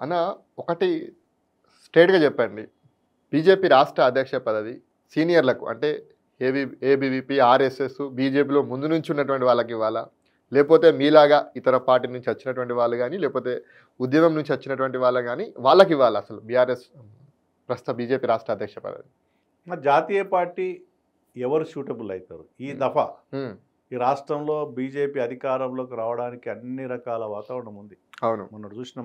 అన్న ఒకటి స్ట్రేట్‌గా చెప్పండి. బీజేపీ రాష్ట్ర అధ్యక్ష పదవి సీనియర్‌లకు అంటే ఏబీవీపీ, ఆర్ఎస్ఎస్, బీజేపీలో ముందు నుంచి ఉన్నటువంటి వాళ్ళకి ఇవ్వాలా? లేపోతే మీలాగా ఇతర పార్టీ నుంచి వచ్చినటువంటి వాళ్ళు గాని, లేపోతే ఉద్యమం నుంచి వచ్చినటువంటి వాళ్ళు గాని వాళ్ళకివ్వాలా అసలు బీఆర్ఎస్ ప్రస్తుత బీజేపీ రాష్ట్ర అధ్యక్ష పదవి? మరి జాతీయ పార్టీ ఎవరు సూటబుల్ అవుతారు ఈ దఫా? హ్మ్. ఈ రాష్ట్రంలో బీజేపీ అధికారంలోకి రావడానికి అన్ని రకాల వాతావరణం ఉంది. అవును. మొన్న చూసిన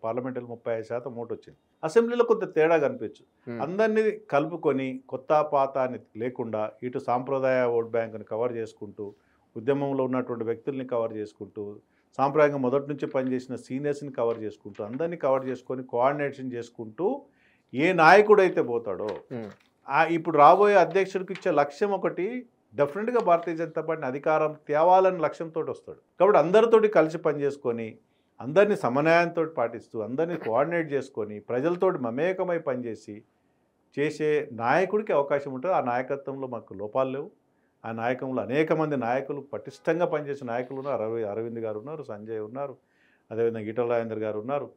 పార్లమెంట్లో 35% ఓటు వచ్చింది. అసెంబ్లీలో కొంత తేడా కనిపించు. అందరినీ కలుపుకొని కొత్త పాత అని లేకుండా ఇటు సాంప్రదాయ ఓట్ బ్యాంకుని కవర్ చేసుకుంటూ, ఉద్యమంలో ఉన్నటువంటి వ్యక్తుల్ని కవర్ చేసుకుంటూ, సాంప్రదాయంగా మొదటి నుంచి పనిచేసిన సీనియర్స్ని కవర్ చేసుకుంటూ, అందరినీ కవర్ చేసుకొని కోఆర్డినేషన్ చేసుకుంటూ ఏ నాయకుడైతే పోతాడో ఇప్పుడు రాబోయే అధ్యక్షుడికి ఇచ్చే లక్ష్యం ఒకటి, డెఫినెట్గా భారతీయ జనతా పార్టీని అధికారం తేవాలని లక్ష్యంతో వస్తాడు. కాబట్టి అందరితోటి కలిసి పనిచేసుకొని, అందరినీ సమన్వయంతో పాటిస్తూ, అందరినీ కోఆర్డినేట్ చేసుకొని, ప్రజలతోటి మమేకమై పనిచేసి చేసే నాయకుడికి అవకాశం ఉంటుంది. ఆ నాయకత్వంలో మాకు లోపాలు లేవు. ఆ నాయకంలో అనేక మంది నాయకులు, పటిష్టంగా పనిచేసే నాయకులు ఉన్నారు. అరవింద్ గారు ఉన్నారు, సంజయ్ ఉన్నారు, అదేవిధంగా ఈటల రాజేందర్ గారు ఉన్నారు.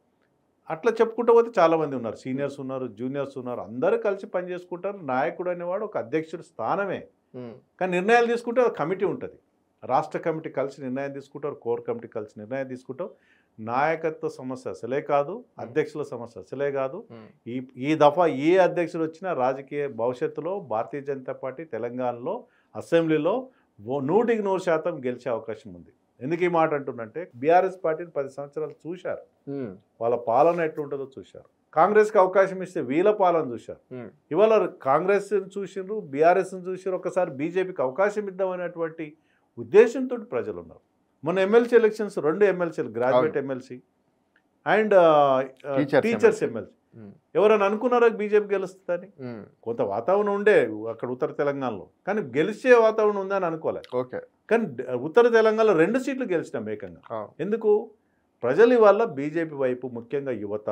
అట్లా చెప్పుకుంటూ పోతే చాలామంది ఉన్నారు. సీనియర్స్ ఉన్నారు, జూనియర్స్ ఉన్నారు. అందరూ కలిసి పనిచేసుకుంటారు. నాయకుడు అనేవాడు ఒక అధ్యక్షుడి స్థానమే. కానీ నిర్ణయాలు తీసుకుంటే ఒక కమిటీ ఉంటుంది. రాష్ట్ర కమిటీ కలిసి నిర్ణయం తీసుకుంటారు, కోర్ కమిటీ కలిసి నిర్ణయం తీసుకుంటాం. నాయకత్వ సమస్య అసలే కాదు, అధ్యక్షుల సమస్య అసలే కాదు. ఈ దఫా ఏ అధ్యక్షుడు వచ్చినా రాజకీయ భవిష్యత్తులో భారతీయ జనతా పార్టీ తెలంగాణలో అసెంబ్లీలో 100% గెలిచే అవకాశం ఉంది. ఎందుకు ఈ మాట అంటున్నంటే, బీఆర్ఎస్ పార్టీని 10 సంవత్సరాలు చూశారు. వాళ్ళ పాలన ఎట్లుంటుందో చూశారు. కాంగ్రెస్కి అవకాశం ఇస్తే వీళ్ళ పాలన చూశారు. ఇవాళ కాంగ్రెస్ని చూసిండ్రు, బీఆర్ఎస్ని చూసారు. ఒకసారి బీజేపీకి అవకాశం ఇద్దామనేటువంటి ఉద్దేశంతో ప్రజలు ఉన్నారు. మొన్న ఎమ్మెల్సీ ఎలక్షన్స్ 2 ఎమ్మెల్సీలు, graduate MLC and teachers MLC. ఎవరైనా అనుకున్నారా బీజేపీ గెలుస్తుందని? కొంత వాతావరణం ఉండే అక్కడ ఉత్తర తెలంగాణలో, కానీ గెలిచే వాతావరణం ఉందని అనుకోలేదు. కానీ ఉత్తర తెలంగాణలో 2 సీట్లు గెలిచినాం ఏకంగా. ఎందుకు? ప్రజలు ఇవాళ బీజేపీ వైపు, ముఖ్యంగా యువత,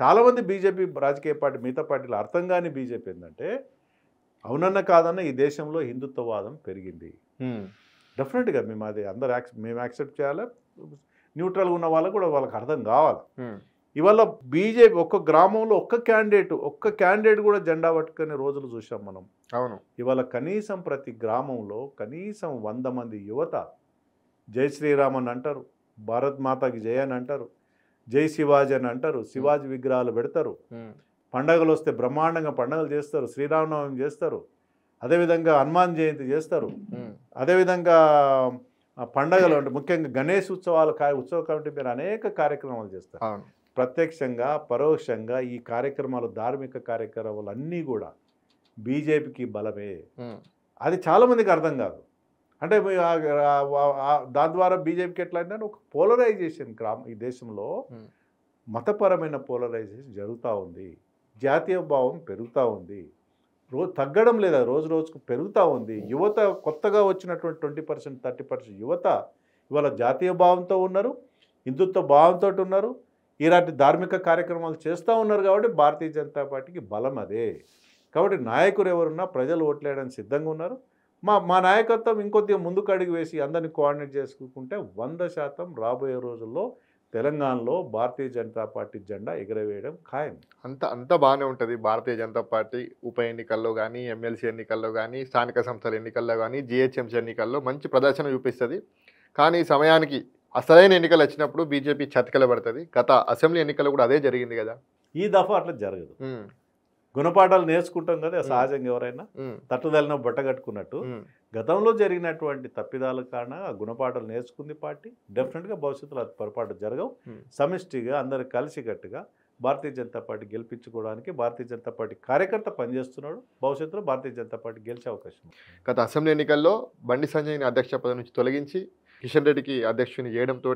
చాలామంది బీజేపీ రాజకీయ పార్టీ, మిగతా పార్టీలు అర్థం కాని బీజేపీ ఏంటంటే, అవునన్న కాదన్న ఈ దేశంలో హిందుత్వవాదం పెరిగింది. డెఫినెట్గా మేము అది మేము యాక్సెప్ట్ చేయాలి. న్యూట్రల్గా ఉన్న వాళ్ళకు కూడా వాళ్ళకి అర్థం కావాలి. ఇవాళ బీజేపీ ఒక్క గ్రామంలో ఒక్క క్యాండిడేట్ కూడా జెండా పట్టుకునే రోజులు చూసాం మనం. అవును. ఇవాళ కనీసం ప్రతి గ్రామంలో కనీసం 100 మంది యువత జై శ్రీరామ్ అని అంటారు, భారత్ మాతాకి జై అని అంటారు, జై శివాజీ అని అంటారు, శివాజీ విగ్రహాలు పెడతారు, పండగలు వస్తే బ్రహ్మాండంగా పండగలు చేస్తారు, శ్రీరామనవమి చేస్తారు, అదేవిధంగా హనుమాన్ జయంతి చేస్తారు, అదేవిధంగా పండగలు అంటే ముఖ్యంగా గణేష్ ఉత్సవ కమిటీ పేరు అనేక కార్యక్రమాలు చేస్తారు. ప్రత్యక్షంగా పరోక్షంగా ఈ కార్యక్రమాలు, ధార్మిక కార్యక్రమాలు అన్నీ కూడా బీజేపీకి బలమే. అది చాలామందికి అర్థం కాదు. అంటే దాని ద్వారా బీజేపీకి ఎట్లా అంటే ఒక పోలరైజేషన్ ఈ దేశంలో మతపరమైన పోలరైజేషన్ జరుగుతూ ఉంది. జాతీయ భావం పెరుగుతూ ఉంది. తగ్గడం లేదా, రోజు రోజుకు పెరుగుతూ ఉంది. యువత కొత్తగా వచ్చినటువంటి 20% 30% యువత ఇవాళ జాతీయ భావంతో ఉన్నారు, హిందుత్వ భావంతో ఉన్నారు, ఇలాంటి ధార్మిక కార్యక్రమాలు చేస్తూ ఉన్నారు. కాబట్టి భారతీయ జనతా పార్టీకి బలం అదే. కాబట్టి నాయకులు ఎవరున్నా ప్రజలు ఓట్లేయడానికి సిద్ధంగా ఉన్నారు. మా నాయకత్వం ఇంకొద్దిగా ముందుకు అడుగు వేసి అందరినీ కోఆర్డినేట్ చేసుకుంటే 100% రాబోయే రోజుల్లో తెలంగాణలో భారతీయ జనతా పార్టీ జెండా ఎగరవేయడం ఖాయం. అంత బాగానే ఉంటుంది. భారతీయ జనతా పార్టీ ఉప ఎన్నికల్లో కానీ, ఎమ్మెల్సీ ఎన్నికల్లో కానీ, స్థానిక సంస్థల ఎన్నికల్లో కానీ, జిహెచ్ఎంసీ ఎన్నికల్లో మంచి ప్రదర్శన చూపిస్తుంది. కానీ సమయానికి అసలైన ఎన్నికలు వచ్చినప్పుడు బీజేపీ చతికిల పడుతుంది. గత అసెంబ్లీ ఎన్నికల్లో కూడా అదే జరిగింది కదా. ఈ దఫా అట్లా జరగదు. గుణపాఠాలు నేర్చుకుంటాం కదా సహజంగా. ఎవరైనా తట్టుదలిన బట్ట కట్టుకున్నట్టు గతంలో జరిగినటువంటి తప్పిదాల కారణంగా ఆ గుణపాఠాలు నేర్చుకుంది పార్టీ. డెఫినెట్గా భవిష్యత్తులో అది పొరపాటు జరగవు. సమిష్టిగా అందరు కలిసికట్టుగా భారతీయ జనతా పార్టీ గెలిపించుకోవడానికి భారతీయ జనతా పార్టీ కార్యకర్త పనిచేస్తున్నాడు. భవిష్యత్తులో భారతీయ జనతా పార్టీ గెలిచే అవకాశం. గత అసెంబ్లీ ఎన్నికల్లో బండి సంజయ్ని అధ్యక్ష పదవి నుంచి తొలగించి కిషన్ రెడ్డికి అధ్యక్షుని చేయడంతో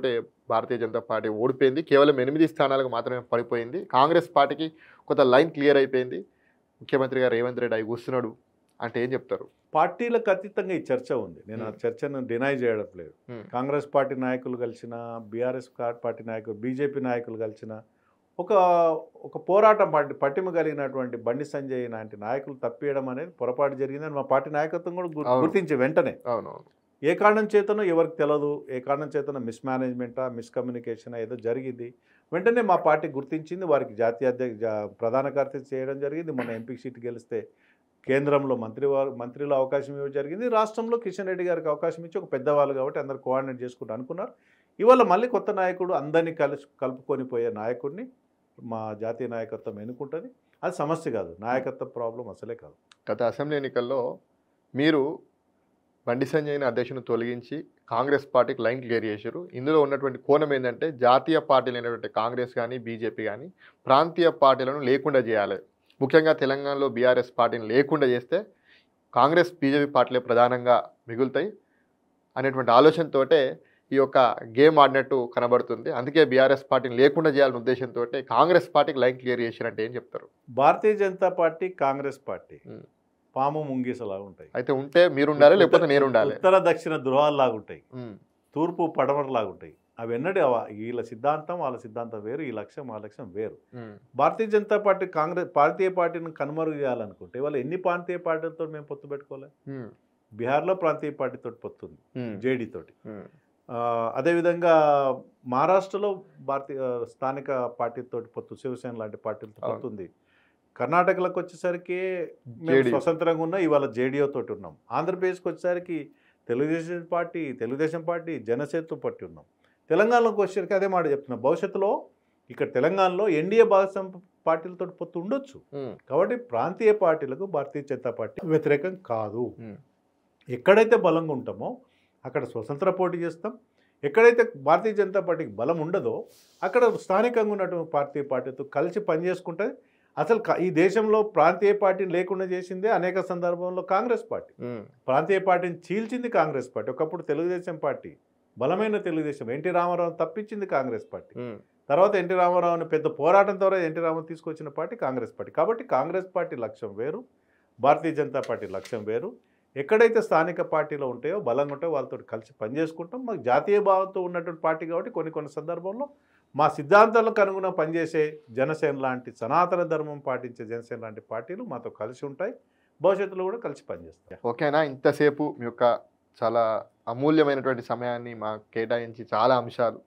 భారతీయ జనతా పార్టీ ఓడిపోయింది. కేవలం 8 స్థానాలకు మాత్రమే పడిపోయింది. కాంగ్రెస్ పార్టీకి కొంత లైన్ క్లియర్ అయిపోయింది. ముఖ్యమంత్రి గారు రేవంత్ రెడ్డి అవి కూర్చున్నాడు అంటే ఏం చెప్తారు? పార్టీలకు అతీతంగా ఈ చర్చ ఉంది. నేను ఆ చర్చను డినై చేయడం లేదు. కాంగ్రెస్ పార్టీ నాయకులు కలిసిన, బీఆర్ఎస్ పార్టీ నాయకులు, బీజేపీ నాయకులు కలిసిన ఒక పోరాటం పట్టిమ కలిగినటువంటి బండి సంజయ్ లాంటి నాయకులు తప్పియడం అనేది పొరపాటు జరిగిందని మా పార్టీ నాయకత్వం కూడా గుర్తించి వెంటనే ఏ కారణం చేతనో ఎవరికి తెలియదు, ఏ కారణం చేతనో మిస్మేనేజ్మెంటా, మిస్కమ్యూనికేషనా ఏదో జరిగింది. వెంటనే మా పార్టీ గుర్తించింది, వారికి జాతీయ ప్రధాన కార్యదర్శి చేయడం జరిగింది. మొన్న ఎంపీ సీట్ గెలిస్తే కేంద్రంలో మంత్రిలో అవకాశం ఇవ్వడం జరిగింది. రాష్ట్రంలో కిషన్ రెడ్డి గారికి అవకాశం ఇచ్చి ఒక పెద్దవాళ్ళు కాబట్టి అందరు కోఆర్డినేట్ చేసుకుంటూ అనుకున్నారు. ఇవాళ మళ్ళీ కొత్త నాయకుడు అందరినీ కలుపుకొని పోయే నాయకుడిని మా జాతీయ నాయకత్వం ఎన్నుకుంటుంది. అది సమస్య కాదు, నాయకత్వ ప్రాబ్లం అసలే కాదు. గత అసెంబ్లీ ఎన్నికల్లో మీరు బండి సంజయ్ని అధ్యక్షుని తొలగించి కాంగ్రెస్ పార్టీకి లైన్ క్లియర్ చేశారు. ఇందులో ఉన్నటువంటి కోణం ఏంటంటే జాతీయ పార్టీలు అయినటువంటి కాంగ్రెస్ కానీ బీజేపీ కానీ ప్రాంతీయ పార్టీలను లేకుండా చేయాలి. ముఖ్యంగా తెలంగాణలో బీఆర్ఎస్ పార్టీని లేకుండా చేస్తే కాంగ్రెస్ బీజేపీ పార్టీలే ప్రధానంగా మిగులుతాయి అనేటువంటి ఆలోచనతోటే ఈ యొక్క గేమ్ ఆడినట్టు కనబడుతుంది. అందుకే బీఆర్ఎస్ పార్టీని లేకుండా చేయాలనే ఉద్దేశంతో కాంగ్రెస్ పార్టీకి లైన్ క్లియర్ చేశారంటే ఏం చెప్తారు? భారతీయ జనతా పార్టీ కాంగ్రెస్ పార్టీ పాము ముంగీసలాగా ఉంటాయి. అయితే ఉంటే మీరు ఉండాలి, లేకపోతే నేను ఉండాలి. ఉత్తర దక్షిణ ధృవాల్లాగా ఉంటాయి, తూర్పు పడమరలాగా ఉంటాయి. అవి ఎన్నడూ వీళ్ళ సిద్ధాంతం వాళ్ళ సిద్ధాంతం వేరు, ఈ లక్ష్యం ఆ లక్ష్యం వేరు. భారతీయ జనతా పార్టీ ప్రాంతీయ పార్టీని కనుమరుగు చేయాలనుకుంటే ఇవాళ ఎన్ని ప్రాంతీయ పార్టీలతో మేము పొత్తు పెట్టుకోవాలి? బీహార్లో ప్రాంతీయ పార్టీతో పొత్తుంది, జేడీ తోటి. అదేవిధంగా మహారాష్ట్రలో స్థానిక పార్టీతో పొత్తు, శివసేన లాంటి పార్టీలతో పొత్తుంది. కర్ణాటకలోకి వచ్చేసరికి మేము స్వతంత్రంగా ఉన్నా, ఇవాళ జేడీఓ తోటి ఉన్నాం. ఆంధ్రప్రదేశ్కి వచ్చేసరికి తెలుగుదేశం పార్టీ జనసేనతో పట్టి ఉన్నాం. తెలంగాణలోకి వచ్చేసరికి అదే మాట చెప్తున్నాం, భవిష్యత్తులో ఇక్కడ తెలంగాణలో ఎన్డీఏ భాగస్వామ్య పార్టీలతో పొత్తు ఉండొచ్చు. కాబట్టి ప్రాంతీయ పార్టీలకు భారతీయ జనతా పార్టీ వ్యతిరేకం కాదు. ఎక్కడైతే బలంగా ఉంటామో అక్కడ స్వతంత్ర పోటీ చేస్తాం. ఎక్కడైతే భారతీయ జనతా పార్టీకి బలం ఉండదో అక్కడ స్థానికంగా ఉన్నటువంటి ప్రాంతీయ పార్టీతో కలిసి పనిచేసుకుంటే, అసలు ఈ దేశంలో ప్రాంతీయ పార్టీని లేకుండా చేసిందే అనేక సందర్భంలో కాంగ్రెస్ పార్టీ. ప్రాంతీయ పార్టీని చీల్చింది కాంగ్రెస్ పార్టీ. ఒకప్పుడు తెలుగుదేశం పార్టీ, బలమైన తెలుగుదేశం, ఎన్టీ రామారావు తప్పించింది కాంగ్రెస్ పార్టీ. తర్వాత ఎన్టీ రామారావుని పెద్ద పోరాటం ద్వారా ఎన్టీ రామారావు తీసుకొచ్చిన పార్టీ కాంగ్రెస్ పార్టీ. కాబట్టి కాంగ్రెస్ పార్టీ లక్ష్యం వేరు, భారతీయ జనతా పార్టీ లక్ష్యం వేరు. ఎక్కడైతే స్థానిక పార్టీలో ఉంటాయో బలంగా ఉంటాయో వాళ్ళతో కలిసి పనిచేసుకుంటాం. మాకు జాతీయ భావంతో ఉన్నటువంటి పార్టీ కాబట్టి కొన్ని సందర్భంలో మా సిద్ధాంతాలకు అనుగుణంగా పనిచేసే జనసేన లాంటి సనాతన ధర్మం పాటించే జనసేన లాంటి పార్టీలు మాతో కలిసి ఉంటాయి, భవిష్యత్తులో కూడా కలిసి పనిచేస్తాయి. ఓకేనా? ఇంతసేపు మీ యొక్క చాలా అమూల్యమైనటువంటి సమయాన్ని మాకు కేటాయించి చాలా అంశాలు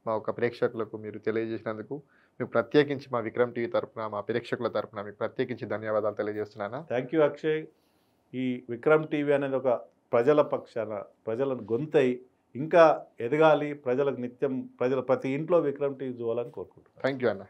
మా యొక్క ప్రేక్షకులకు మీరు తెలియజేసినందుకు మీకు ప్రత్యేకించి మా విక్రమ్ టీవీ తరఫున, మా ప్రేక్షకుల తరఫున మీకు ప్రత్యేకించి ధన్యవాదాలు తెలియజేస్తున్నాను. Thank you Akshay. ఈ విక్రమ్ టీవీ అనేది ఒక ప్రజల పక్షాన, ప్రజలను గొంతై ఇంకా ఎదగాలి, ప్రజలకు నిత్యం ప్రతి ఇంట్లో విక్రమ్ టీవీ చూడాలని కోరుకుంటున్నాను. థ్యాంక్ యూ అన్న.